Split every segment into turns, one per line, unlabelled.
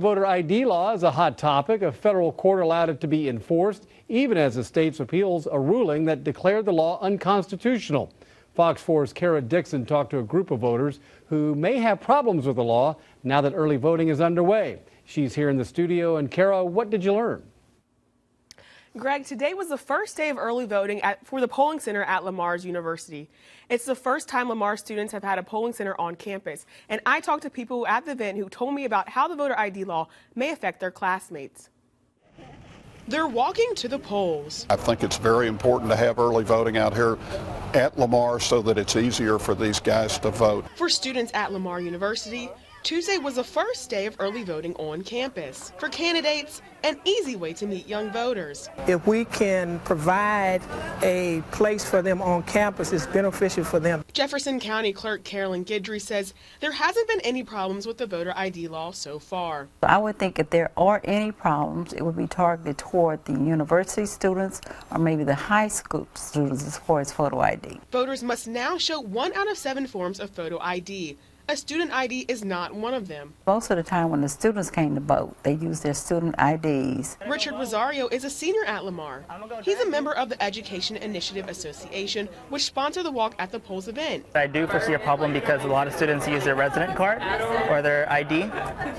Voter ID law is a hot topic. A federal court allowed it to be enforced, even as the states appeals a ruling that declared the law unconstitutional. Fox 4's Kara Dixon talked to a group of voters who may have problems with the law now that early voting is underway. She's here in the studio. And Kara, what did you learn?
Greg, today was the first day of early voting for the polling center at Lamar University. It's the first time Lamar students have had a polling center on campus. And I talked to people at the event who told me about how the voter ID law may affect their classmates. They're walking to the polls.
I think it's very important to have early voting out here at Lamar so that it's easier for these guys to vote.
For students at Lamar University, Tuesday was the first day of early voting on campus. For candidates, an easy way to meet young voters.
If we can provide a place for them on campus, it's beneficial for them.
Jefferson County Clerk Carolyn Guidry says there hasn't been any problems with the voter ID law so far.
I would think if there are any problems, it would be targeted toward the university students or maybe the high school students as far as photo ID.
Voters must now show 1 out of 7 forms of photo ID. A student ID is not one of them.
Most of the time when the students came to vote, they used their student IDs.
Richard Rosario is a senior at Lamar. He's a member of the Education Initiative Association, which sponsored the Walk at the Polls event.
I do foresee a problem because a lot of students use their resident card or their ID,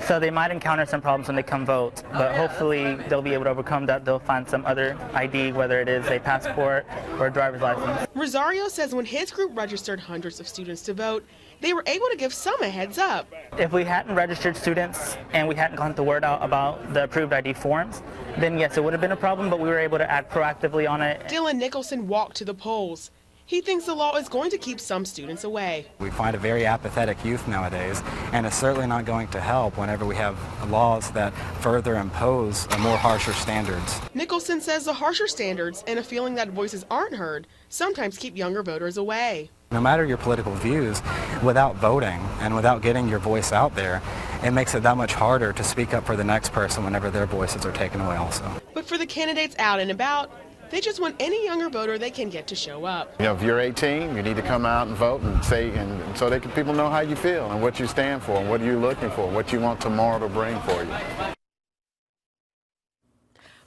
so they might encounter some problems when they come vote. But hopefully they'll be able to overcome that. They'll find some other ID, whether it is a passport or a driver's license.
Rosario says when his group registered hundreds of students to vote, they were able to give some a heads up.
If we hadn't registered students and we hadn't gotten the word out about the approved ID forms, then yes, it would have been a problem, but we were able to act proactively on it.
Dylan Nicholson walked to the polls. He thinks the law is going to keep some students away.
We find a very apathetic youth nowadays, and it's certainly not going to help whenever we have laws that further impose more harsher standards.
Nicholson says the harsher standards and a feeling that voices aren't heard sometimes keep younger voters away.
No matter your political views, without voting and without getting your voice out there, it makes it that much harder to speak up for the next person whenever their voices are taken away also.
But for the candidates out and about, they just want any younger voter they can get to show up.
You know, if you're 18, you need to come out and vote and say, and so people know how you feel and what you stand for and what you're looking for, what you want tomorrow to bring for you.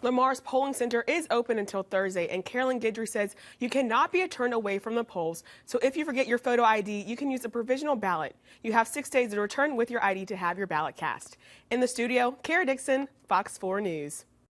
Lamar's polling center is open until Thursday, and Carolyn Guidry says you cannot be turned away from the polls. So if you forget your photo ID, you can use a provisional ballot. You have 6 days to return with your ID to have your ballot cast. In the studio, Kara Dixon, Fox 4 News.